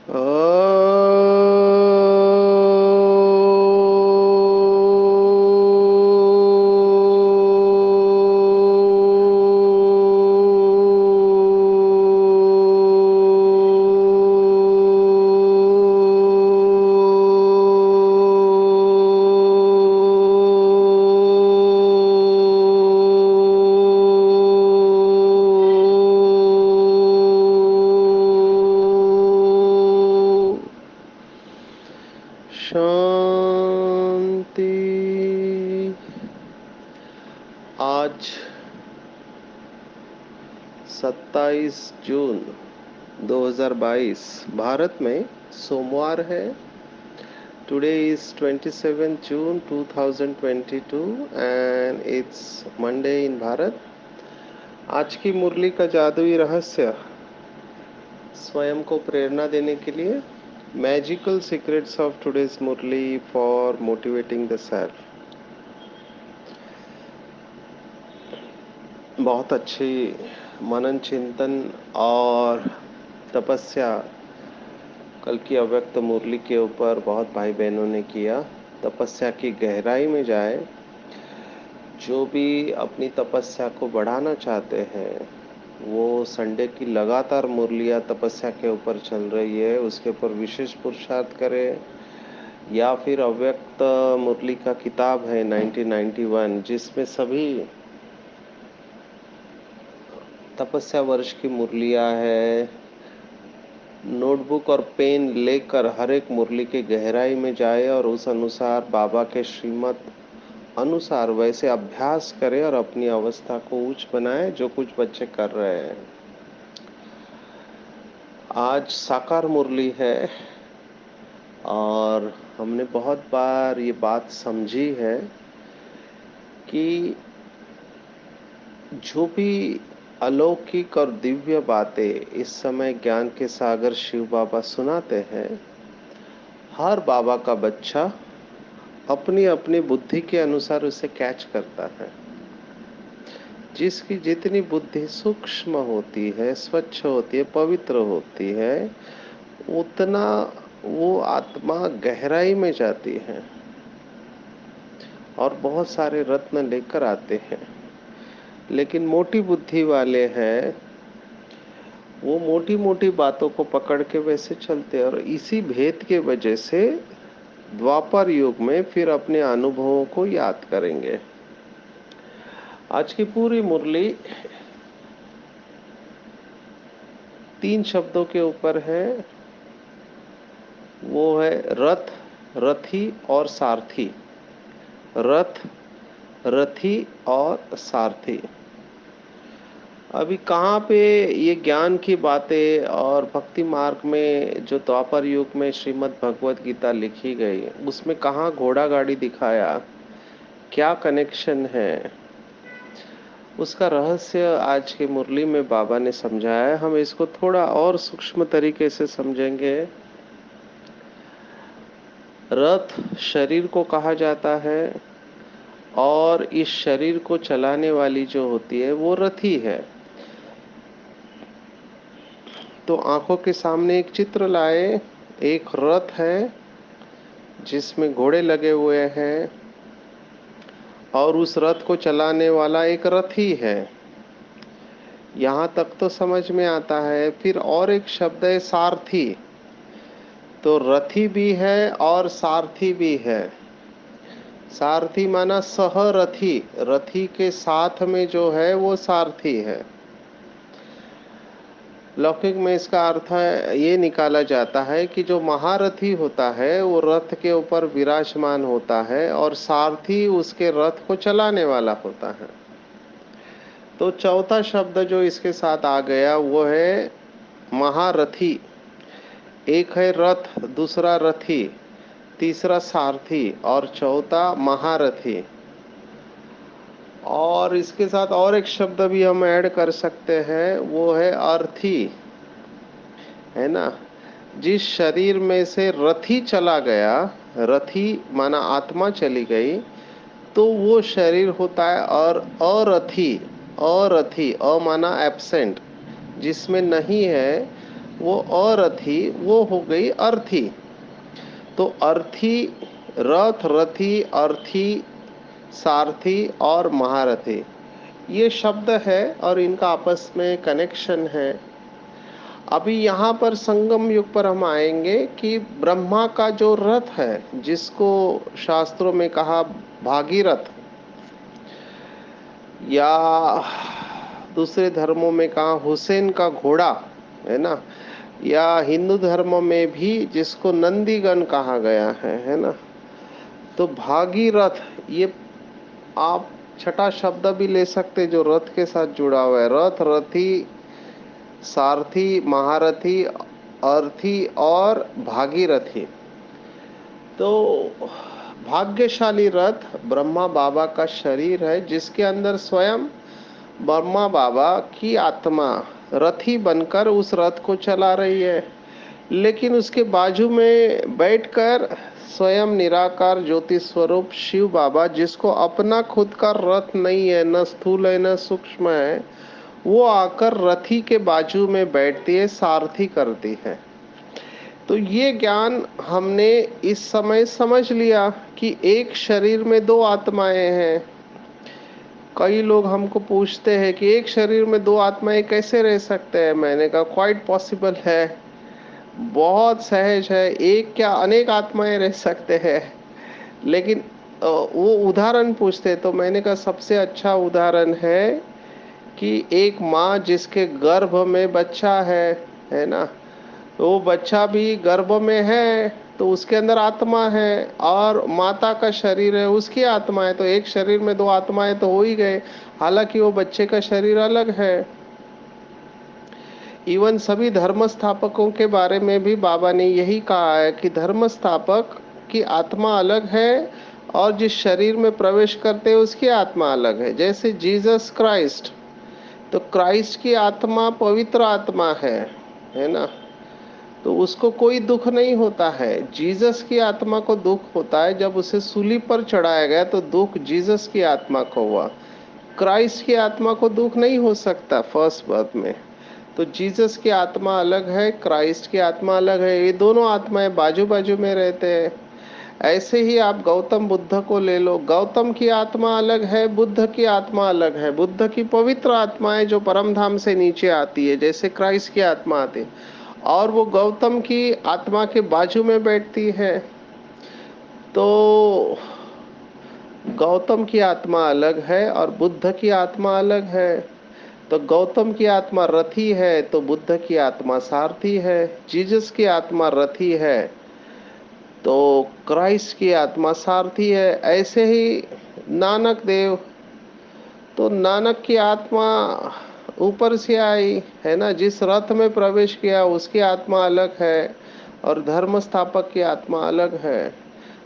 ओ शांति। आज 27 जून 2022 भारत में सोमवार है। Today is 27 June 2022 and it's Monday in Bharat. आज की मुरली का जादुई रहस्य स्वयं को प्रेरणा देने के लिए magical secrets of today's Murli for motivating the self. बहुत अच्छी मनन चिंतन और तपस्या कल की अव्यक्त मुरली के ऊपर बहुत भाई बहनों ने किया। तपस्या की गहराई में जाए। जो भी अपनी तपस्या को बढ़ाना चाहते हैं वो संडे की लगातार मुरलियाँ तपस्या के ऊपर चल रही है, उसके ऊपर विशेष पुरुषार्थ करें। या फिर अव्यक्त मुरली का किताब है 1991 जिसमें सभी तपस्या वर्ष की मुरलियाँ है। नोटबुक और पेन लेकर हर एक मुरली की गहराई में जाए और उस अनुसार बाबा के श्रीमत अनुसार वैसे अभ्यास करे और अपनी अवस्था को उच्च बनाए जो कुछ बच्चे कर रहे हैं। आज साकार मुरली है और हमने बहुत बार ये बात समझी है कि जो भी अलौकिक और दिव्य बातें इस समय ज्ञान के सागर शिव बाबा सुनाते हैं, हर बाबा का बच्चा अपनी अपनी बुद्धि के अनुसार उसे कैच करता है। जिसकी जितनी बुद्धि सूक्ष्म होती है, स्वच्छ होती है, पवित्र होती है, उतना वो आत्मा गहराई में जाती है और बहुत सारे रत्न लेकर आते हैं। लेकिन मोटी बुद्धि वाले हैं, वो मोटी मोटी बातों को पकड़ के वैसे चलते हैं और इसी भेद के वजह से द्वापर युग में फिर अपने अनुभवों को याद करेंगे। आज की पूरी मुरली 3 शब्दों के ऊपर है। वो है रथ, रथी और सारथी। रथ, रथी और सारथी। अभी कहाँ पे ये ज्ञान की बातें और भक्ति मार्ग में जो द्वापर युग में श्रीमद् भगवत गीता लिखी गई उसमें कहाँ घोड़ा गाड़ी दिखाया, क्या कनेक्शन है, उसका रहस्य आज की मुरली में बाबा ने समझाया है। हम इसको थोड़ा और सूक्ष्म तरीके से समझेंगे। रथ शरीर को कहा जाता है और इस शरीर को चलाने वाली जो होती है वो रथी है। तो आंखों के सामने एक चित्र लाए। एक रथ है जिसमें घोड़े लगे हुए हैं और उस रथ को चलाने वाला एक रथी है। यहाँ तक तो समझ में आता है। फिर और एक शब्द है सारथी। तो रथी भी है और सारथी भी है। सारथी माना सहरथी, रथी के साथ में जो है वो सारथी है। लौकिक में इसका अर्थ है ये निकाला जाता है कि जो महारथी होता है वो रथ के ऊपर विराजमान होता है और सारथी उसके रथ को चलाने वाला होता है। तो चौथा शब्द जो इसके साथ आ गया वो है महारथी। एक है रथ, दूसरा रथी, तीसरा सारथी और चौथा महारथी। और इसके साथ और एक शब्द भी हम ऐड कर सकते हैं, वो है अर्थी, है ना। जिस शरीर में से रथी चला गया, रथी माना आत्मा चली गई, तो वो शरीर होता है और अरथी। अरथी, अ माना एब्सेंट, जिसमें नहीं है। वो अरथी, वो हो गई अर्थी। तो अर्थी, रथ, रथी, अर्थी, सारथी और महारथी, ये शब्द है और इनका आपस में कनेक्शन है। अभी यहाँ पर संगम युग पर हम आएंगे कि ब्रह्मा का जो रथ है, जिसको शास्त्रों में कहा भागीरथ, या दूसरे धर्मों में कहा हुसैन का घोड़ा, है ना, या हिंदू धर्म में भी जिसको नंदीगण कहा गया है ना। तो भागीरथ, ये आप छठा शब्द भी ले सकते जो रथ के साथ जुड़ा हुआ है। रथ, रथी, सारथी, महारथी, अर्थी और भागीरथी। तो भाग्यशाली रथ ब्रह्मा बाबा का शरीर है, जिसके अंदर स्वयं ब्रह्मा बाबा की आत्मा रथी बनकर उस रथ को चला रही है। लेकिन उसके बाजू में बैठकर स्वयं निराकार ज्योति स्वरूप शिव बाबा, जिसको अपना खुद का रथ नहीं है, न स्थूल है न सूक्ष्म है, वो आकर रथी के बाजू में बैठती है, सारथी करती है। तो ये ज्ञान हमने इस समय समझ लिया कि एक शरीर में दो आत्माएं हैं। कई लोग हमको पूछते हैं कि एक शरीर में दो आत्माएं कैसे रह सकते हैं। मैंने कहा क्वाइट पॉसिबल है, बहुत सहज है, एक क्या अनेक आत्माएं रह सकते हैं। लेकिन वो उदाहरण पूछते, तो मैंने कहा सबसे अच्छा उदाहरण है कि एक माँ जिसके गर्भ में बच्चा है ना, तो वो बच्चा भी गर्भ में है तो उसके अंदर आत्मा है, और माता का शरीर है उसकी आत्मा है। तो एक शरीर में दो आत्माएं तो हो ही गए, हालांकि वो बच्चे का शरीर अलग है। इवन सभी धर्म स्थापकों के बारे में भी बाबा ने यही कहा है कि धर्म स्थापक की आत्मा अलग है और जिस शरीर में प्रवेश करते हैं उसकी आत्मा अलग है। जैसे जीसस क्राइस्ट, तो क्राइस्ट की आत्मा पवित्र आत्मा है ना, तो उसको कोई दुख नहीं होता है। जीसस की आत्मा को दुख होता है, जब उसे सूली पर चढ़ाया गया तो दुख जीसस की आत्मा को हुआ। क्राइस्ट की आत्मा को दुख नहीं हो सकता फर्स्ट बर्थ में। तो जीसस की आत्मा अलग है, क्राइस्ट की आत्मा अलग है, ये दोनों आत्माएं बाजू बाजू में रहते हैं। ऐसे ही आप गौतम बुद्ध को ले लो, गौतम की आत्मा अलग है, बुद्ध की आत्मा अलग है। बुद्ध की पवित्र आत्मा है जो परम धाम से नीचे आती है, जैसे क्राइस्ट की आत्मा आती है, और वो गौतम की आत्मा के बाजू में बैठती है। तो गौतम की आत्मा अलग है और बुद्ध की आत्मा अलग है। तो गौतम की आत्मा रथी है तो बुद्ध की आत्मा सारथी है। जीसस की आत्मा रथी है तो क्राइस्ट की आत्मा सारथी है। ऐसे ही नानक देव, तो नानक की आत्मा ऊपर से आई है ना, जिस रथ में प्रवेश किया उसकी आत्मा अलग है और धर्म स्थापक की आत्मा अलग है।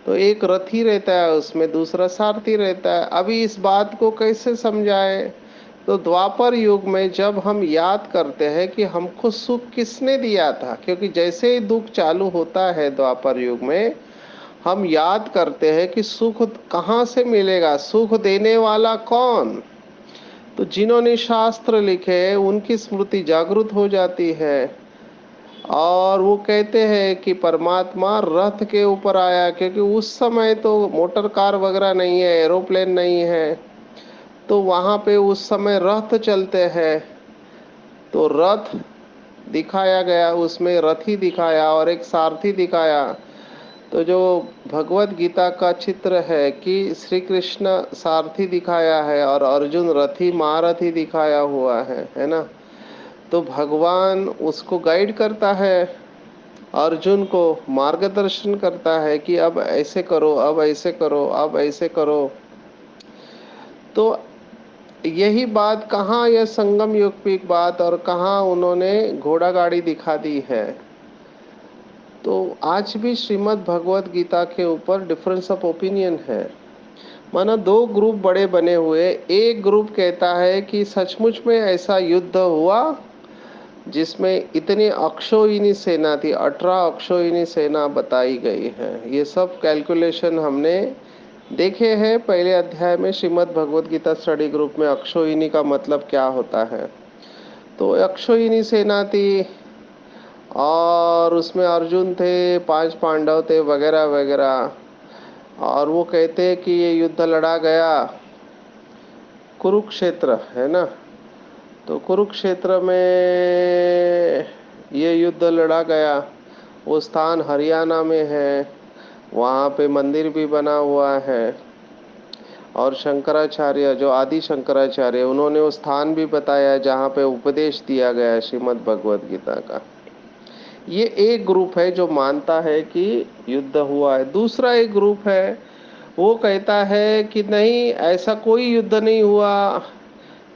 तो एक रथी रहता है उसमें, दूसरा सारथी रहता है। अभी इस बात को कैसे समझाए, तो द्वापर युग में जब हम याद करते हैं कि हमको सुख किसने दिया था, क्योंकि जैसे ही दुख चालू होता है द्वापर युग में, हम याद करते हैं कि सुख कहाँ से मिलेगा, सुख देने वाला कौन। तो जिन्होंने शास्त्र लिखे उनकी स्मृति जागृत हो जाती है और वो कहते हैं कि परमात्मा रथ के ऊपर आया, क्योंकि उस समय तो मोटर कार वगैरह नहीं है, एरोप्लेन नहीं है, तो वहाँ पे उस समय रथ चलते हैं। तो रथ दिखाया गया, उसमें रथी दिखाया और एक सारथी दिखाया। तो जो भगवत गीता का चित्र है कि श्री कृष्ण सारथी दिखाया है और अर्जुन रथी महारथी दिखाया हुआ है ना। तो भगवान उसको गाइड करता है, अर्जुन को मार्गदर्शन करता है कि अब ऐसे करो, अब ऐसे करो, अब ऐसे करो। तो यही बात कहाँ, यह संगम युग की बात, और कहाँ उन्होंने घोड़ा गाड़ी दिखा दी है। तो आज भी श्रीमद् भगवत गीता के ऊपर डिफरेंस ऑफ ओपिनियन है। माना दो ग्रुप बड़े बने हुए, एक ग्रुप कहता है कि सचमुच में ऐसा युद्ध हुआ जिसमें इतनी अक्षौहिणी सेना थी, 18 अक्षौहिणी सेना बताई गई है। ये सब कैलकुलेशन हमने देखे हैं पहले अध्याय में श्रीमद् भगवत गीता स्टडी ग्रुप में। अक्षौहिणी का मतलब क्या होता है, तो अक्षौहिणी सेना थी और उसमें अर्जुन थे, 5 पांडव थे, वगैरह वगैरह। और वो कहते हैं कि ये युद्ध लड़ा गया कुरुक्षेत्र, है ना। तो कुरुक्षेत्र में ये युद्ध लड़ा गया। वो स्थान हरियाणा में है, वहाँ पे मंदिर भी बना हुआ है। और शंकराचार्य, जो आदि शंकराचार्य, उन्होंने वो स्थान भी बताया है जहाँ पे उपदेश दिया गया है श्रीमद् भगवद गीता का। ये एक ग्रुप है जो मानता है कि युद्ध हुआ है। दूसरा एक ग्रुप है, वो कहता है कि नहीं, ऐसा कोई युद्ध नहीं हुआ,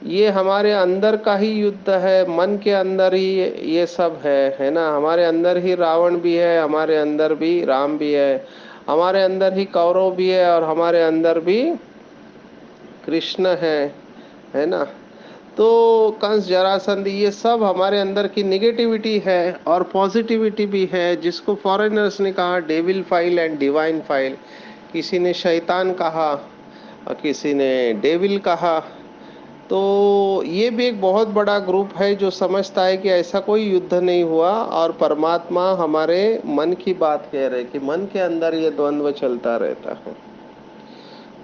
ये हमारे अंदर का ही युद्ध है, मन के अंदर ही ये सब है ना। हमारे अंदर ही रावण भी है, हमारे अंदर भी राम भी है, हमारे अंदर ही कौरव भी है, और हमारे अंदर भी कृष्ण है ना। तो कंस, जरासंध, ये सब हमारे अंदर की निगेटिविटी है और पॉजिटिविटी भी है, जिसको फॉरेनर्स ने कहा devil file and divine file. किसी ने शैतान कहा और किसी ने डेविल कहा। तो ये भी एक बहुत बड़ा ग्रुप है जो समझता है कि ऐसा कोई युद्ध नहीं हुआ, और परमात्मा हमारे मन की बात कह रहे कि मन के अंदर ये द्वंद्व चलता रहता है।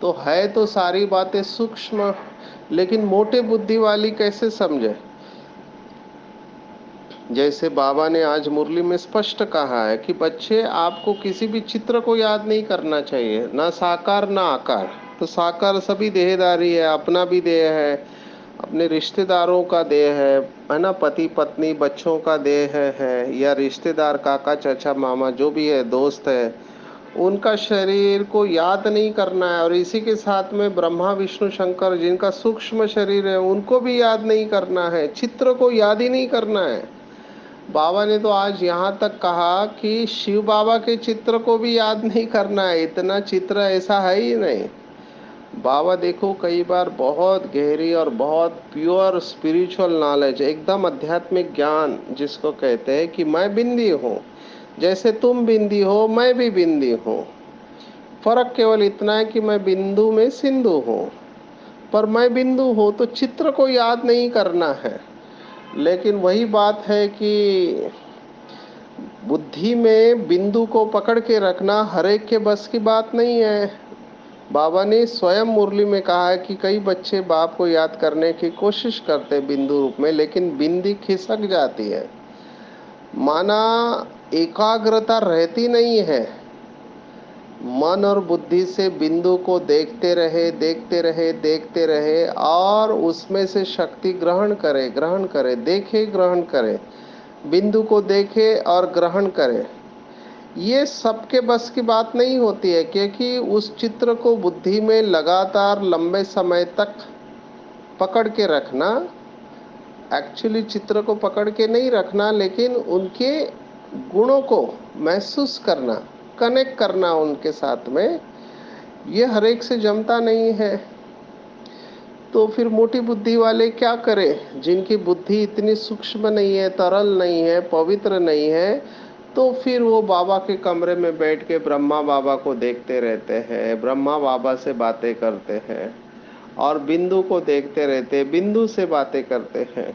तो है तो सारी बातें सूक्ष्म, लेकिन मोटे बुद्धि वाली कैसे समझे। जैसे बाबा ने आज मुरली में स्पष्ट कहा है कि बच्चे, आपको किसी भी चित्र को याद नहीं करना चाहिए, ना साकार ना आकार। तो साकार सभी देहदारी है, अपना भी देह है, अपने रिश्तेदारों का देह है ना, पति पत्नी बच्चों का देह है, या रिश्तेदार काका चाचा मामा जो भी है, दोस्त है, उनका शरीर को याद नहीं करना है। और इसी के साथ में ब्रह्मा विष्णु शंकर जिनका सूक्ष्म शरीर है, उनको भी याद नहीं करना है, चित्र को याद ही नहीं करना है। बाबा ने तो आज यहाँ तक कहा कि शिव बाबा के चित्र को भी याद नहीं करना है, इतना चित्र ऐसा है ही नहीं। बाबा देखो, कई बार बहुत गहरी और बहुत प्योर स्पिरिचुअल नॉलेज, एकदम आध्यात्मिक ज्ञान जिसको कहते हैं कि मैं बिंदी हूँ, जैसे तुम बिंदी हो मैं भी बिंदी हूँ। फर्क केवल इतना है कि मैं बिंदु में सिंधु हूँ, पर मैं बिंदु हूँ, तो चित्र को याद नहीं करना है। लेकिन वही बात है कि बुद्धि में बिंदु को पकड़ के रखना हर एक के बस की बात नहीं है। बाबा ने स्वयं मुरली में कहा है कि कई बच्चे बाप को याद करने की कोशिश करते बिंदु रूप में, लेकिन बिंदी खिसक जाती है, माना एकाग्रता रहती नहीं है। मन और बुद्धि से बिंदु को देखते रहे देखते रहे देखते रहे, और उसमें से शक्ति ग्रहण करे ग्रहण करे, देखे ग्रहण करे, बिंदु को देखे और ग्रहण करे। ये सबके बस की बात नहीं होती है, क्योंकि उस चित्र को बुद्धि में लगातार लंबे समय तक पकड़ के रखना, एक्चुअली चित्र को पकड़ के नहीं रखना, लेकिन उनके गुणों को महसूस करना, कनेक्ट करना उनके साथ में, ये हर एक से जमता नहीं है। तो फिर मोटी बुद्धि वाले क्या करें, जिनकी बुद्धि इतनी सूक्ष्म नहीं है, तरल नहीं है, पवित्र नहीं है, तो फिर वो बाबा के कमरे में बैठ के ब्रह्मा बाबा को देखते रहते हैं, ब्रह्मा बाबा से बातें करते हैं, और बिंदु को देखते रहते हैं, बिंदु से बातें करते हैं।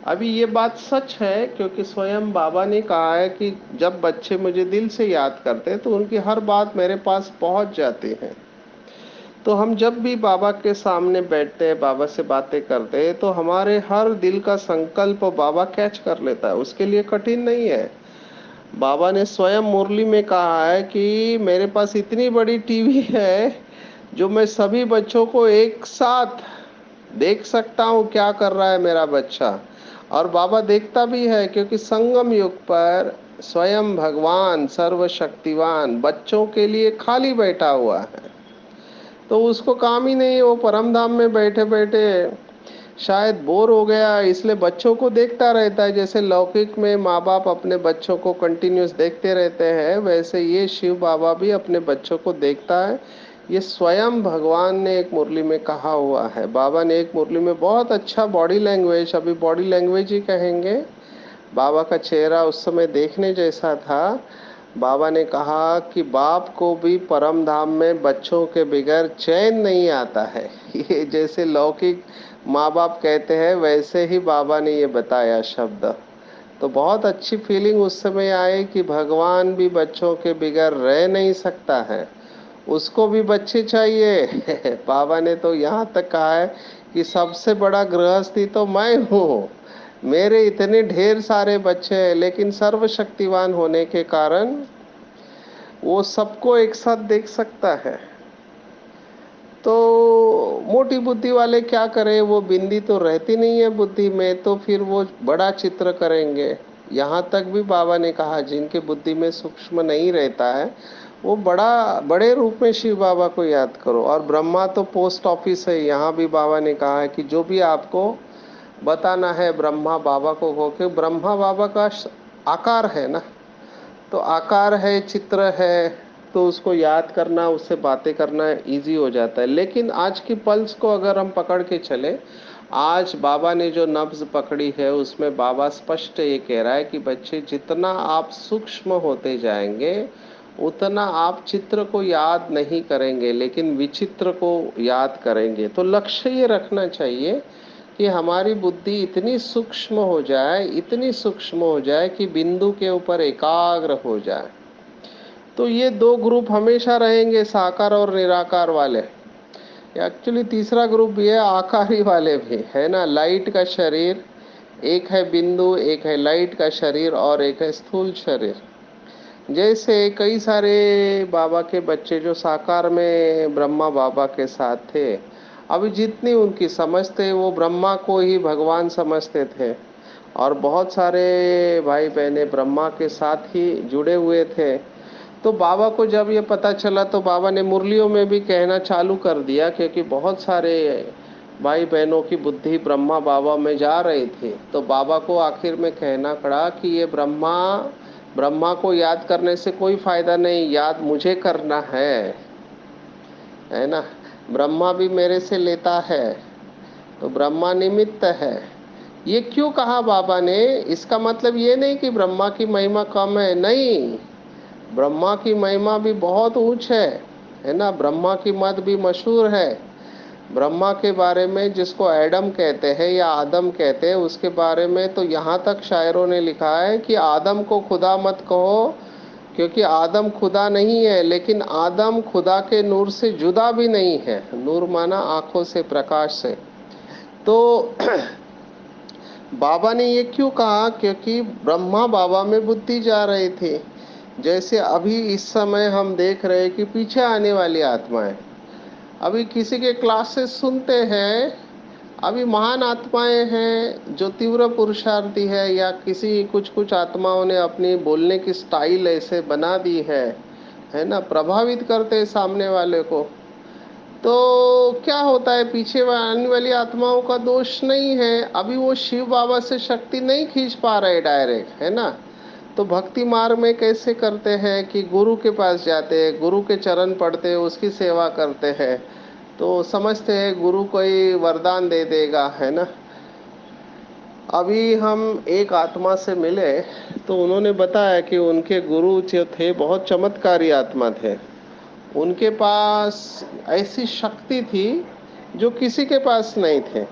अभी ये बात सच है, क्योंकि स्वयं बाबा ने कहा है कि जब बच्चे मुझे दिल से याद करते हैं तो उनकी हर बात मेरे पास पहुंच जाती है। तो हम जब भी बाबा के सामने बैठते हैं, बाबा से बातें करते हैं, तो हमारे हर दिल का संकल्प बाबा कैच कर लेता है, उसके लिए कठिन नहीं है। बाबा ने स्वयं मुरली में कहा है कि मेरे पास इतनी बड़ी टीवी है जो मैं सभी बच्चों को एक साथ देख सकता हूँ क्या कर रहा है मेरा बच्चा। और बाबा देखता भी है, क्योंकि संगम युग पर स्वयं भगवान सर्वशक्तिवान बच्चों के लिए खाली बैठा हुआ है। तो उसको काम ही नहीं है, वो परम धाम में बैठे बैठे शायद बोर हो गया, इसलिए बच्चों को देखता रहता है। जैसे लौकिक में माँ बाप अपने बच्चों को कंटिन्यूस देखते रहते हैं, वैसे ये शिव बाबा भी अपने बच्चों को देखता है। ये स्वयं भगवान ने एक मुरली में कहा हुआ है। बाबा ने एक मुरली में बहुत अच्छा बॉडी लैंग्वेज, अभी बॉडी लैंग्वेज ही कहेंगे, बाबा का चेहरा उस समय देखने जैसा था। बाबा ने कहा कि बाप को भी परम धाम में बच्चों के बगैर चैन नहीं आता है। ये जैसे लौकिक माँ बाप कहते हैं, वैसे ही बाबा ने ये बताया शब्द। तो बहुत अच्छी फीलिंग उस समय आई कि भगवान भी बच्चों के बिगैर रह नहीं सकता है, उसको भी बच्चे चाहिए। बाबा ने तो यहाँ तक कहा है कि सबसे बड़ा गृहस्थी तो मैं हूँ, मेरे इतने ढेर सारे बच्चे हैं, लेकिन सर्वशक्तिवान होने के कारण वो सबको एक साथ देख सकता है। तो मोटी बुद्धि वाले क्या करें, वो बिंदी तो रहती नहीं है बुद्धि में, तो फिर वो बड़ा चित्र करेंगे। यहाँ तक भी बाबा ने कहा जिनके बुद्धि में सूक्ष्म नहीं रहता है वो बड़े रूप में शिव बाबा को याद करो। और ब्रह्मा तो पोस्ट ऑफिस है, यहाँ भी बाबा ने कहा है कि जो भी आपको बताना है ब्रह्मा बाबा को हो, कि ब्रह्मा बाबा का आकार है ना, तो आकार है, चित्र है, तो उसको याद करना, उससे बातें करना इजी हो जाता है। लेकिन आज की पल्स को अगर हम पकड़ के चले, आज बाबा ने जो नब्ज पकड़ी है उसमें बाबा स्पष्ट ये कह रहा है कि बच्चे जितना आप सूक्ष्म होते जाएंगे उतना आप चित्र को याद नहीं करेंगे, लेकिन विचित्र को याद करेंगे। तो लक्ष्य ये रखना चाहिए कि हमारी बुद्धि इतनी सूक्ष्म हो जाए, इतनी सूक्ष्म हो जाए कि बिंदु के ऊपर एकाग्र हो जाए। तो ये दो ग्रुप हमेशा रहेंगे, साकार और निराकार वाले। एक्चुअली तीसरा ग्रुप भी है, आकारी वाले भी है ना। लाइट का शरीर एक है, बिंदु एक है, लाइट का शरीर और एक है स्थूल शरीर। जैसे कई सारे बाबा के बच्चे जो साकार में ब्रह्मा बाबा के साथ थे, अभी जितनी उनकी समझ थे वो ब्रह्मा को ही भगवान समझते थे। और बहुत सारे भाई बहने ब्रह्मा के साथ ही जुड़े हुए थे। तो बाबा को जब ये पता चला तो बाबा ने मुरलियों में भी कहना चालू कर दिया, क्योंकि बहुत सारे भाई बहनों की बुद्धि ब्रह्मा बाबा में जा रही थी। तो बाबा को आखिर में कहना पड़ा कि ये ब्रह्मा ब्रह्मा को याद करने से कोई फायदा नहीं, याद मुझे करना है ना। ब्रह्मा भी मेरे से लेता है, तो ब्रह्मा निमित्त है। ये क्यों कहा बाबा ने? इसका मतलब ये नहीं कि ब्रह्मा की महिमा कम है, नहीं, ब्रह्मा की महिमा भी बहुत ऊंच है ना। ब्रह्मा की मत भी मशहूर है। ब्रह्मा के बारे में, जिसको एडम कहते हैं या आदम कहते हैं, उसके बारे में तो यहाँ तक शायरों ने लिखा है कि आदम को खुदा मत कहो, क्योंकि आदम खुदा नहीं है, लेकिन आदम खुदा के नूर से जुदा भी नहीं है। नूर माना आंखों से, प्रकाश से। तो बाबा ने ये क्यों कहा? क्योंकि ब्रह्मा बाबा में बुद्धि जा रही थी। जैसे अभी इस समय हम देख रहे हैं कि पीछे आने वाली आत्माएं, अभी किसी के क्लासेस सुनते हैं, अभी महान आत्माएं हैं जो तीव्र पुरुषार्थी है, या किसी कुछ कुछ आत्माओं ने अपनी बोलने की स्टाइल ऐसे बना दी है ना, प्रभावित करते हैं सामने वाले को। तो क्या होता है, पीछे आने वाली आत्माओं का दोष नहीं है, अभी वो शिव बाबा से शक्ति नहीं खींच पा रहे डायरेक्ट, है ना। तो भक्ति मार्ग में कैसे करते हैं कि गुरु के पास जाते हैं, गुरु के चरण पढ़ते हैं, उसकी सेवा करते हैं, तो समझते हैं गुरु कोई वरदान दे देगा, है ना। अभी हम एक आत्मा से मिले तो उन्होंने बताया कि उनके गुरु जो थे बहुत चमत्कारी आत्मा थे। उनके पास ऐसी शक्ति थी जो किसी के पास नहीं थे।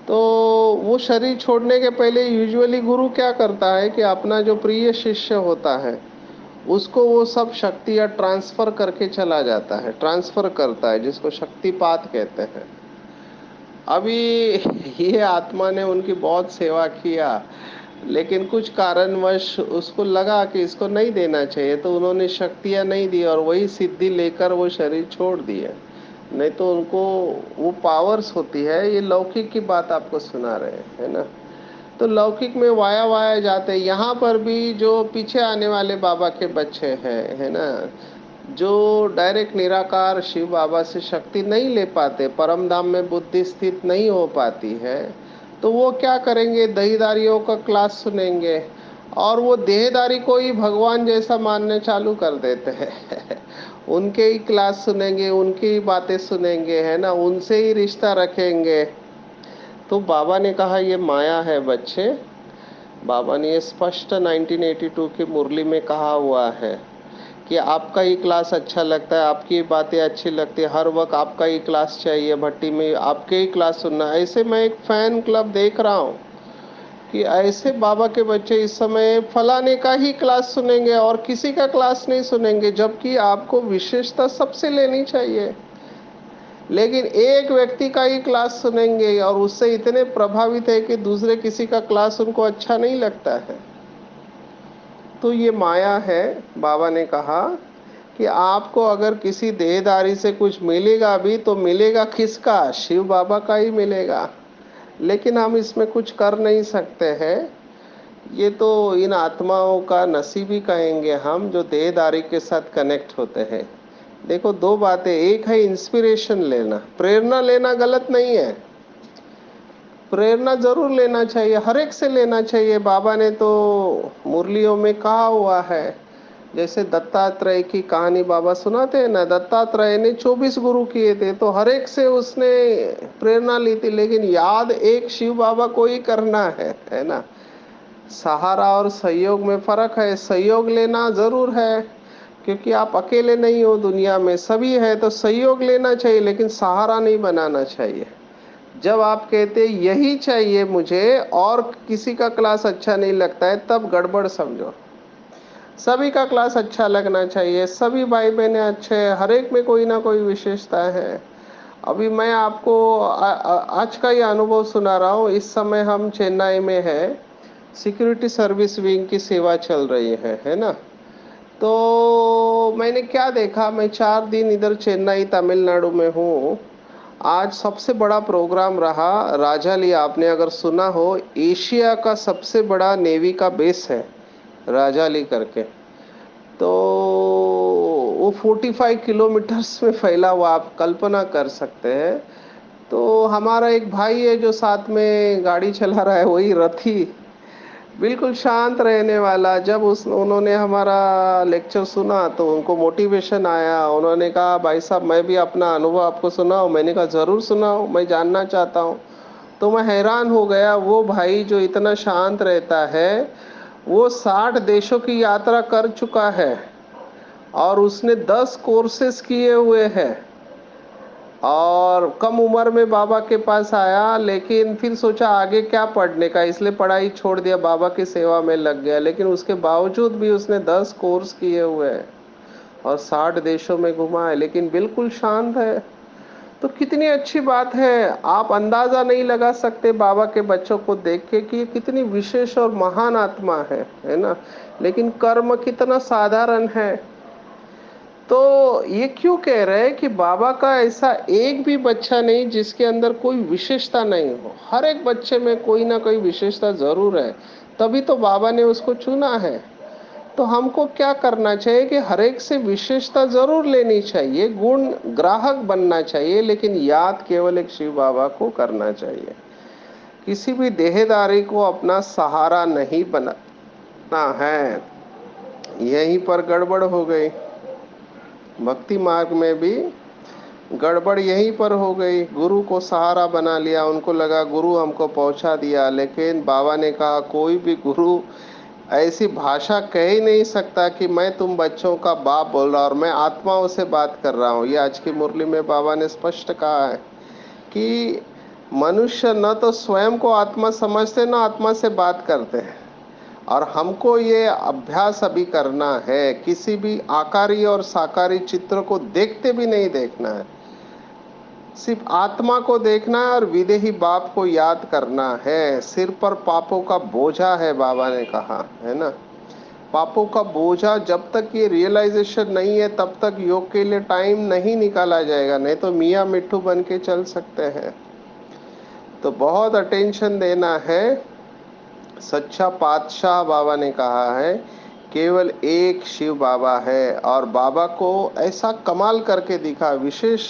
तो वो शरीर छोड़ने के पहले यूजुअली गुरु क्या करता है कि अपना जो प्रिय शिष्य होता है उसको वो सब शक्तियाँ ट्रांसफ़र करके चला जाता है, ट्रांसफ़र करता है, जिसको शक्तिपात कहते हैं। अभी ये आत्मा ने उनकी बहुत सेवा किया, लेकिन कुछ कारणवश उसको लगा कि इसको नहीं देना चाहिए, तो उन्होंने शक्तियाँ नहीं दी और वही सिद्धि लेकर वो शरीर छोड़ दिए। नहीं तो उनको वो पावर्स होती है, ये लौकिक की बात आपको सुना रहे हैं, है ना। तो लौकिक में वाया वाया जाते हैं। यहाँ पर भी जो पीछे आने वाले बाबा के बच्चे हैं, है ना, जो डायरेक्ट निराकार शिव बाबा से शक्ति नहीं ले पाते, परम धाम में बुद्धि स्थित नहीं हो पाती है, तो वो क्या करेंगे, दहीदारियों का क्लास सुनेंगे और वो देहदारी को ही भगवान जैसा मानने चालू कर देते हैं। उनके ही क्लास सुनेंगे, उनकी ही बातें सुनेंगे, है ना, उनसे ही रिश्ता रखेंगे। तो बाबा ने कहा ये माया है बच्चे। बाबा ने ये स्पष्ट 1982 की मुरली में कहा हुआ है कि आपका ही क्लास अच्छा लगता है, आपकी बातें अच्छी लगती है, हर वक्त आपका ही क्लास चाहिए, भट्टी में आपके ही क्लास सुनना। ऐसे मैं एक फ़ैन क्लब देख रहा हूँ कि ऐसे बाबा के बच्चे इस समय फलाने का ही क्लास सुनेंगे और किसी का क्लास नहीं सुनेंगे, जबकि आपको विशेषता सबसे लेनी चाहिए। लेकिन एक व्यक्ति का ही क्लास सुनेंगे और उससे इतने प्रभावित है कि दूसरे किसी का क्लास उनको अच्छा नहीं लगता है। तो ये माया है। बाबा ने कहा कि आपको अगर किसी देहधारी से कुछ मिलेगा भी तो मिलेगा किसका? शिव बाबा का ही मिलेगा। लेकिन हम इसमें कुछ कर नहीं सकते हैं। ये तो इन आत्माओं का नसीब ही कहेंगे हम, जो देहधारी के साथ कनेक्ट होते हैं। देखो, दो बातें। एक है इंस्पिरेशन लेना, प्रेरणा लेना गलत नहीं है। प्रेरणा जरूर लेना चाहिए, हर एक से लेना चाहिए। बाबा ने तो मुरलियों में कहा हुआ है। जैसे दत्तात्रेय की कहानी बाबा सुनाते हैं ना, दत्तात्रेय ने 24 गुरु किए थे, तो हर एक से उसने प्रेरणा ली थी, लेकिन याद एक शिव बाबा को ही करना है ना। सहारा और सहयोग में फर्क है। सहयोग लेना जरूर है, क्योंकि आप अकेले नहीं हो, दुनिया में सभी है, तो सहयोग लेना चाहिए, लेकिन सहारा नहीं बनाना चाहिए। जब आप कहते यही चाहिए मुझे और किसी का क्लास अच्छा नहीं लगता है, तब गड़बड़ समझो। सभी का क्लास अच्छा लगना चाहिए, सभी भाई बहने अच्छे हैं, हर एक में कोई ना कोई विशेषता है। अभी मैं आपको आज का ये अनुभव सुना रहा हूँ। इस समय हम चेन्नई में है, सिक्योरिटी सर्विस विंग की सेवा चल रही है ना। तो मैंने क्या देखा, मैं 4 दिन इधर चेन्नई तमिलनाडु में हूँ। आज सबसे बड़ा प्रोग्राम रहा राजाली। आपने अगर सुना हो, एशिया का सबसे बड़ा नेवी का बेस है राजाली करके। तो वो 45 किलोमीटर्स में फैला हुआ, आप कल्पना कर सकते हैं। तो हमारा एक भाई है जो साथ में गाड़ी चला रहा है, वही रथी, बिल्कुल शांत रहने वाला। जब उस उन्होंने हमारा लेक्चर सुना तो उनको मोटिवेशन आया। उन्होंने कहा, भाई साहब मैं भी अपना अनुभव आपको सुनाऊं? मैंने कहा जरूर सुनाओ, मैं जानना चाहता हूँ। तो मैं हैरान हो गया, वो भाई जो इतना शांत रहता है, वो 60 देशों की यात्रा कर चुका है और उसने 10 कोर्सेस किए हुए हैं। और कम उम्र में बाबा के पास आया, लेकिन फिर सोचा आगे क्या पढ़ने का, इसलिए पढ़ाई छोड़ दिया, बाबा की सेवा में लग गया। लेकिन उसके बावजूद भी उसने 10 कोर्स किए हुए हैं और 60 देशों में घुमा है, लेकिन बिल्कुल शांत है। तो कितनी अच्छी बात है। आप अंदाजा नहीं लगा सकते बाबा के बच्चों को देख के कि कितनी विशेष और महान आत्मा है ना। लेकिन कर्म कितना साधारण है। तो ये क्यों कह रहे हैं कि बाबा का ऐसा एक भी बच्चा नहीं जिसके अंदर कोई विशेषता नहीं हो? हर एक बच्चे में कोई ना कोई विशेषता जरूर है, तभी तो बाबा ने उसको चुना है। तो हमको क्या करना चाहिए कि हर एक से विशेषता जरूर लेनी चाहिए, गुण ग्राहक बनना चाहिए, लेकिन याद केवल एक शिव बाबा को करना चाहिए। किसी भी देहदारी को अपना सहारा नहीं बनाना है। यहीं पर गड़बड़ हो गई। भक्ति मार्ग में भी गड़बड़ यहीं पर हो गई। गुरु को सहारा बना लिया, उनको लगा गुरु हमको पहुंचा दिया। लेकिन बाबा ने कहा कोई भी गुरु ऐसी भाषा कह ही नहीं सकता कि मैं तुम बच्चों का बाप बोल रहा और मैं आत्माओं से बात कर रहा हूँ। ये आज की मुरली में बाबा ने स्पष्ट कहा है कि मनुष्य न तो स्वयं को आत्मा समझते, न आत्मा से बात करते हैं। और हमको ये अभ्यास अभी करना है, किसी भी आकारी और साकारी चित्र को देखते भी नहीं देखना है, सिर्फ आत्मा को देखना है और विदेही बाप को याद करना है। सिर पर पापों का बोझा है, बाबा ने कहा है ना। पापों का बोझा, जब तक ये रियलाइजेशन नहीं है तब तक योग के लिए टाइम नहीं निकाला जाएगा। नहीं तो मियाँ मिट्ठू बन के चल सकते हैं। तो बहुत अटेंशन देना है। सच्चा पातशाह बाबा ने कहा है केवल एक शिव बाबा है, और बाबा को ऐसा कमाल करके दिखा विशेष।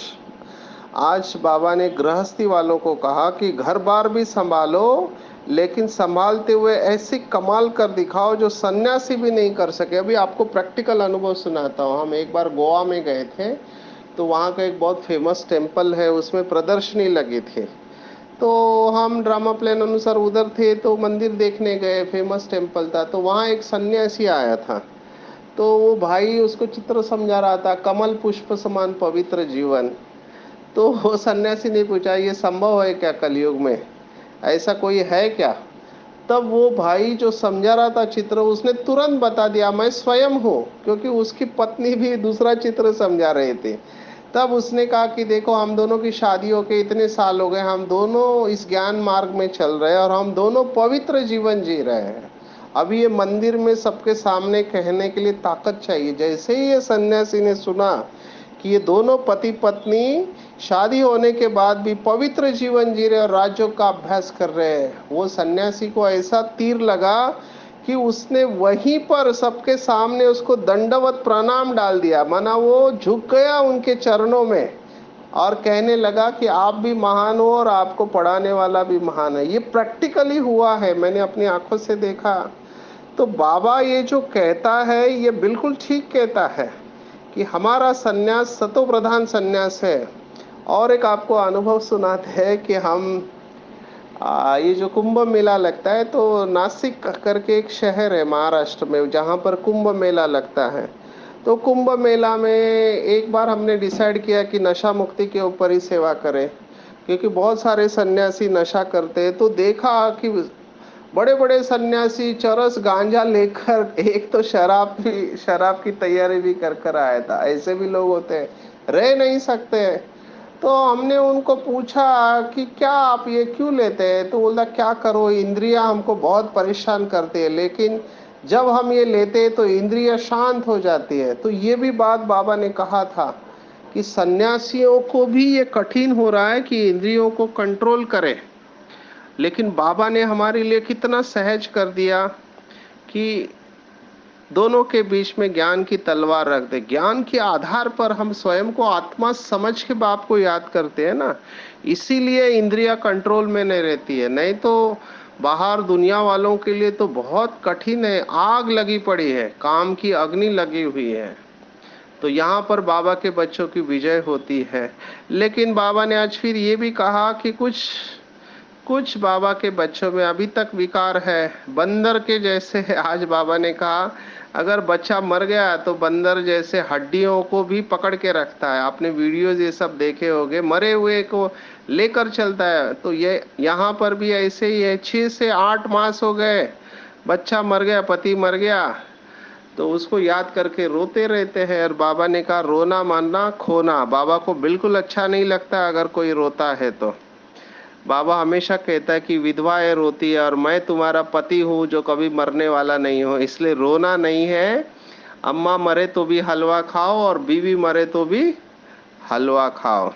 आज बाबा ने गृहस्थी वालों को कहा कि घर बार भी संभालो, लेकिन संभालते हुए ऐसी कमाल कर दिखाओ जो सन्यासी भी नहीं कर सके। अभी आपको प्रैक्टिकल अनुभव सुनाता हूँ। हम एक बार गोवा में गए थे, तो वहाँ का एक बहुत फेमस टेम्पल है, उसमें प्रदर्शनी लगी थी। तो हम ड्रामा प्लान अनुसार उधर थे, तो मंदिर देखने गए, फेमस टेम्पल था। तो वहाँ एक सन्यासी आया था। तो वो भाई उसको चित्र समझा रहा था, कमल पुष्प समान पवित्र जीवन। तो वो सन्यासी ने पूछा, ये संभव है क्या कलयुग में? ऐसा कोई है क्या? तब वो भाई जो समझा रहा था चित्र, उसने तुरंत बता दिया मैं स्वयं हूँ, क्योंकि उसकी पत्नी भी दूसरा चित्र समझा रहे थे। तब उसने कहा कि देखो हम दोनों की शादी होके इतने साल हो गए, हम दोनों इस ज्ञान मार्ग में चल रहे हैं और हम दोनों पवित्र जीवन जी रहे हैं। अभी ये मंदिर में सबके सामने कहने के लिए ताकत चाहिए। जैसे ही ये सन्यासी ने सुना कि ये दोनों पति पत्नी शादी होने के बाद भी पवित्र जीवन जी रहे और राजयोग का अभ्यास कर रहे हैं, वो सन्यासी को ऐसा तीर लगा कि उसने वहीं पर सबके सामने उसको दंडवत प्रणाम डाल दिया। माना वो झुक गया उनके चरणों में और कहने लगा कि आप भी महान हो और आपको पढ़ाने वाला भी महान है। ये प्रैक्टिकली हुआ है, मैंने अपनी आंखों से देखा। तो बाबा ये जो कहता है ये बिल्कुल ठीक कहता है कि हमारा सन्यास सतो प्रधान सन्यास है। और एक आपको अनुभव सुनाते हैं कि हम ये जो कुंभ मेला लगता है, तो नासिक करके एक शहर है महाराष्ट्र में जहाँ पर कुंभ मेला लगता है। तो कुंभ मेला में एक बार हमने डिसाइड किया कि नशा मुक्ति के ऊपर ही सेवा करें, क्योंकि बहुत सारे सन्यासी नशा करते हैं। तो देखा कि बड़े बड़े सन्यासी चरस गांजा लेकर, एक तो शराब की तैयारी भी कर कर आया था। ऐसे भी लोग होते हैं, रह नहीं सकते। तो हमने उनको पूछा कि क्या आप ये क्यों लेते हैं, तो बोला क्या करो, इंद्रियां हमको बहुत परेशान करती है, लेकिन जब हम ये लेते हैं तो इंद्रियां शांत हो जाती है। तो ये भी बात बाबा ने कहा था कि सन्यासियों को भी ये कठिन हो रहा है कि इंद्रियों को कंट्रोल करें, लेकिन बाबा ने हमारे लिए कितना सहज कर दिया कि दोनों के बीच में ज्ञान की तलवार रख दे। ज्ञान के आधार पर हम स्वयं को आत्मा समझ के बाप को याद करते हैं ना, इसीलिए इंद्रिया कंट्रोल में नहीं रहती है। नहीं तो बाहर दुनिया वालों के लिए तो बहुत कठिन है, आग लगी पड़ी है, काम की अग्नि लगी हुई है। तो यहाँ पर बाबा के बच्चों की विजय होती है। लेकिन बाबा ने आज फिर ये भी कहा कि कुछ कुछ बाबा के बच्चों में अभी तक विकार है, बंदर के जैसे है। आज बाबा ने कहा अगर बच्चा मर गया तो बंदर जैसे हड्डियों को भी पकड़ के रखता है। आपने वीडियोज ये सब देखे होंगे, मरे हुए को लेकर चलता है। तो ये यहाँ पर भी ऐसे ही है। 6 से 8 मास हो गए, बच्चा मर गया, पति मर गया, तो उसको याद करके रोते रहते हैं। और बाबा ने कहा रोना मानना खोना। बाबा को बिल्कुल अच्छा नहीं लगता अगर कोई रोता है तो। बाबा हमेशा कहता है कि विधवाएं रोती है और मैं तुम्हारा पति हूँ जो कभी मरने वाला नहीं हो, इसलिए रोना नहीं है। अम्मा मरे तो भी हलवा खाओ और बीवी मरे तो भी हलवा खाओ।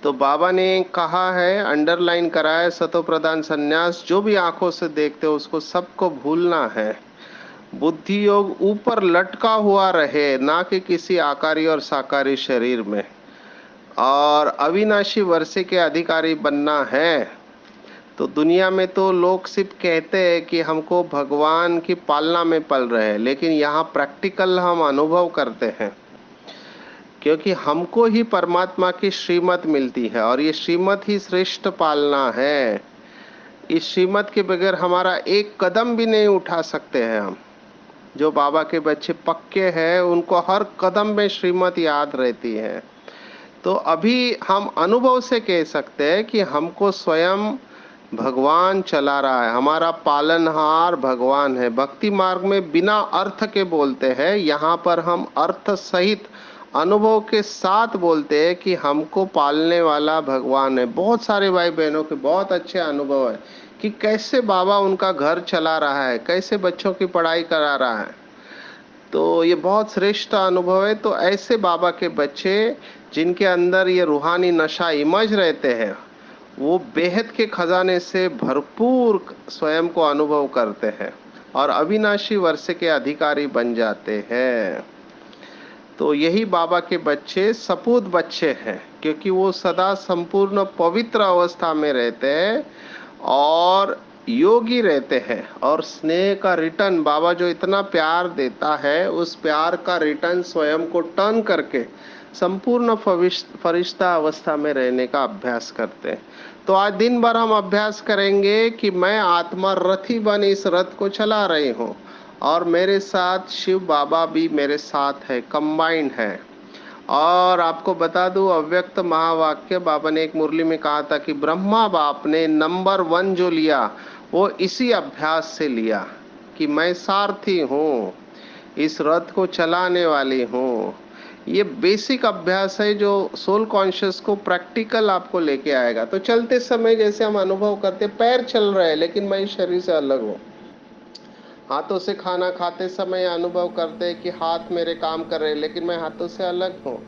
तो बाबा ने कहा है, अंडरलाइन करा है, सतो प्रधान संन्यास जो भी आंखों से देखते हो उसको सबको भूलना है। बुद्धि योग ऊपर लटका हुआ रहे, ना कि किसी आकारी और साकारी शरीर में। और अविनाशी वर्षे के अधिकारी बनना है। तो दुनिया में तो लोग सिर्फ कहते हैं कि हमको भगवान की पालना में पल रहे हैं, लेकिन यहाँ प्रैक्टिकल हम अनुभव करते हैं, क्योंकि हमको ही परमात्मा की श्रीमत मिलती है और ये श्रीमत ही श्रेष्ठ पालना है। इस श्रीमत के बगैर हमारा एक कदम भी नहीं उठा सकते हैं हम। जो बाबा के बच्चे पक्के हैं उनको हर कदम में श्रीमत याद रहती है। तो अभी हम अनुभव से कह सकते हैं कि हमको स्वयं भगवान चला रहा है, हमारा पालनहार भगवान है। भक्ति मार्ग में बिना अर्थ के बोलते हैं, यहाँ पर हम अर्थ सहित अनुभव के साथ बोलते हैं कि हमको पालने वाला भगवान है। बहुत सारे भाई बहनों के बहुत अच्छे अनुभव है कि कैसे बाबा उनका घर चला रहा है, कैसे बच्चों की पढ़ाई करा रहा है। तो ये बहुत श्रेष्ठ अनुभव है। तो ऐसे बाबा के बच्चे जिनके अंदर ये रूहानी नशा इमर्ज रहते हैं, वो बेहद के खजाने से भरपूर स्वयं को अनुभव करते हैं और अविनाशी वर्ष के अधिकारी बन जाते हैं। तो यही बाबा के बच्चे सपूत बच्चे हैं, क्योंकि वो सदा संपूर्ण पवित्र अवस्था में रहते हैं और योगी रहते हैं। और स्नेह का रिटर्न, बाबा जो इतना प्यार देता है उस प्यार का रिटर्न स्वयं को टर्न करके संपूर्ण फरिश्ता अवस्था में रहने का अभ्यास करते हैं। तो आज दिन भर हम अभ्यास करेंगे कि मैं आत्मा रथी बन इस रथ को चला रही हूँ और मेरे साथ शिव बाबा भी मेरे साथ है, कंबाइंड है। और आपको बता दूं, अव्यक्त महावाक्य बाबा ने एक मुरली में कहा था कि ब्रह्मा बाप ने नंबर 1 जो लिया वो इसी अभ्यास से लिया कि मैं सारथी हूँ, इस रथ को चलाने वाली हूँ। ये बेसिक अभ्यास है जो सोल कॉन्शियस को प्रैक्टिकल आपको लेके आएगा। तो चलते समय जैसे हम अनुभव करते, पैर चल रहे हैं लेकिन मैं इस शरीर से अलग हूँ। हाथों से खाना खाते समय अनुभव करते हैं कि हाथ मेरे काम कर रहे हैं लेकिन मैं हाथों से अलग हूँ।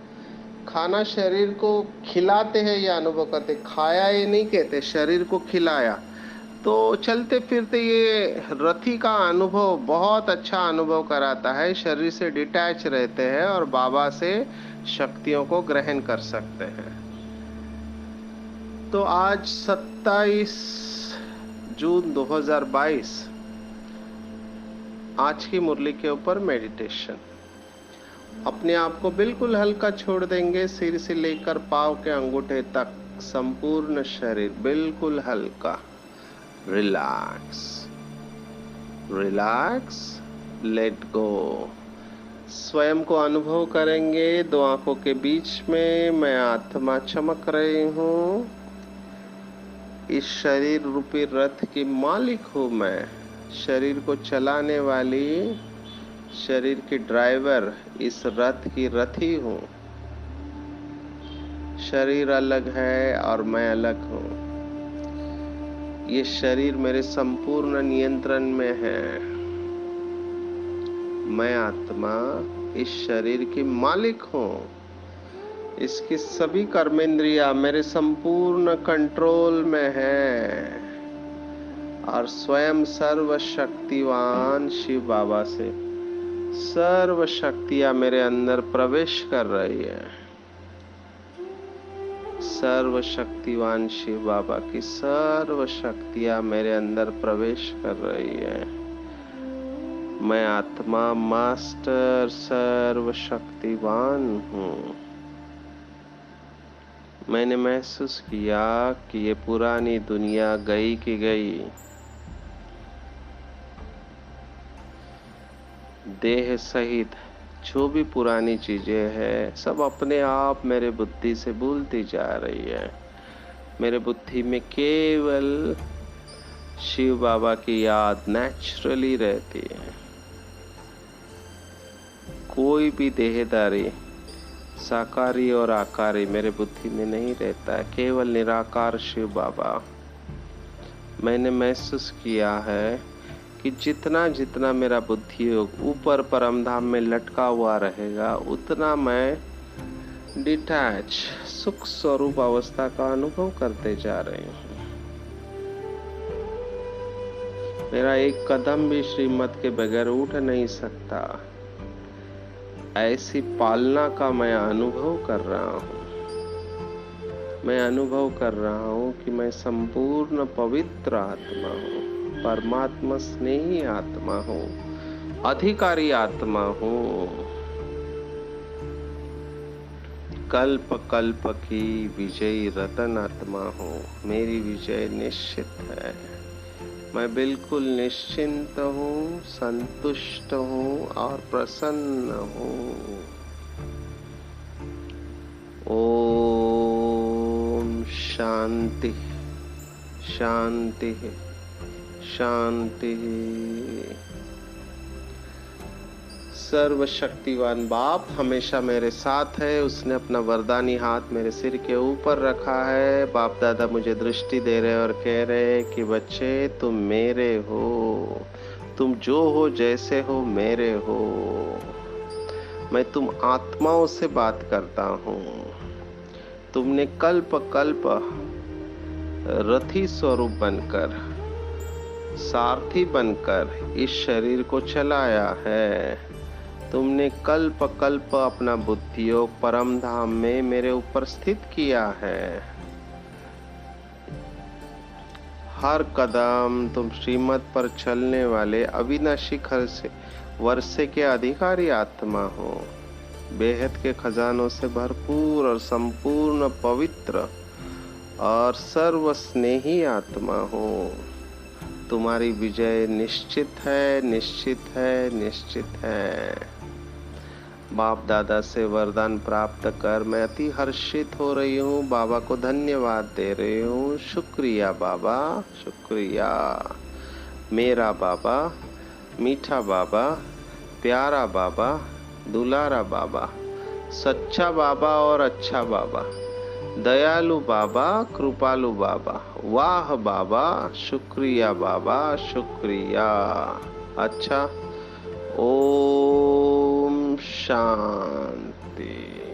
खाना शरीर को खिलाते हैं या अनुभव करते, खाया ये नहीं कहते, शरीर को खिलाया। तो चलते फिरते ये रथी का अनुभव बहुत अच्छा अनुभव कराता है। शरीर से डिटैच रहते हैं और बाबा से शक्तियों को ग्रहण कर सकते हैं। तो आज 27 जून 2022 आज की मुरली के ऊपर मेडिटेशन। अपने आप को बिल्कुल हल्का छोड़ देंगे, सिर से लेकर पांव के अंगूठे तक संपूर्ण शरीर बिल्कुल हल्का। Relax relax, let go. स्वयं को अनुभव करेंगे दो आंखों के बीच में मैं आत्मा चमक रही हूँ। इस शरीर रूपी रथ की मालिक हूँ मैं, शरीर को चलाने वाली, शरीर की ड्राइवर, इस रथ की रथी हूँ। शरीर अलग है और मैं अलग हूँ। ये शरीर मेरे संपूर्ण नियंत्रण में है। मैं आत्मा इस शरीर की मालिक हूँ। इसकी सभी कर्मेंद्रियां मेरे संपूर्ण कंट्रोल में है और स्वयं सर्वशक्तिवान शिव बाबा से सर्व शक्तियां मेरे अंदर प्रवेश कर रही है। सर्व शक्तिवान शिव बाबा की सर्व शक्तियां मेरे अंदर प्रवेश कर रही है। मैं आत्मा मास्टर सर्व शक्तिवान हूँ। मैंने महसूस किया कि ये पुरानी दुनिया गई की गई। देह सहित जो भी पुरानी चीजें हैं सब अपने आप मेरे बुद्धि से भूलती जा रही है। मेरे बुद्धि में केवल शिव बाबा की याद नेचुरली रहती है। कोई भी देहदारी, साकारी और आकारी मेरे बुद्धि में नहीं रहता है, केवल निराकार शिव बाबा। मैंने महसूस किया है कि जितना जितना मेरा बुद्धि योग ऊपर परमधाम में लटका हुआ रहेगा उतना मैं डिटैच सुख स्वरूप अवस्था का अनुभव करते जा रही हूँ। मेरा एक कदम भी श्रीमत के बगैर उठ नहीं सकता, ऐसी पालना का मैं अनुभव कर रहा हूँ। मैं अनुभव कर रहा हूँ कि मैं संपूर्ण पवित्र आत्मा हूँ, परमात्मा स्नेही आत्मा हूँ, अधिकारी आत्मा हूँ, कल्प कल्प की विजयी रतन आत्मा हूँ। मेरी विजय निश्चित है। मैं बिल्कुल निश्चिंत हूँ, संतुष्ट हूँ और प्रसन्न हूँ। ओम शांति शांति शांति। सर्वशक्तिवान बाप हमेशा मेरे साथ है। उसने अपना वरदानी हाथ मेरे सिर के ऊपर रखा है। बाप दादा मुझे दृष्टि दे रहे और कह रहे कि बच्चे तुम मेरे हो, तुम जो हो जैसे हो मेरे हो। मैं तुम आत्माओं से बात करता हूँ। तुमने कल्प कल्प रथी स्वरूप बनकर, सारथी बनकर इस शरीर को चलाया है। तुमने कल्प कल्प अपना बुद्धि योग परम धाम में मेरे ऊपर स्थित किया है। हर कदम तुम श्रीमत पर चलने वाले अविनाशी से वर्षे के अधिकारी आत्मा हो। बेहद के खजानों से भरपूर और संपूर्ण पवित्र और सर्व स्नेही आत्मा हो। तुम्हारी विजय निश्चित है, निश्चित है, निश्चित है। बाप दादा से वरदान प्राप्त कर मैं अति हर्षित हो रही हूँ। बाबा को धन्यवाद दे रही हूँ। शुक्रिया बाबा, शुक्रिया। मेरा बाबा, मीठा बाबा, प्यारा बाबा, दुलारा बाबा, सच्चा बाबा और अच्छा बाबा, दयालु बाबा, कृपालु बाबा, वाह बाबा, शुक्रिया बाबा, शुक्रिया। अच्छा, ओम शांति।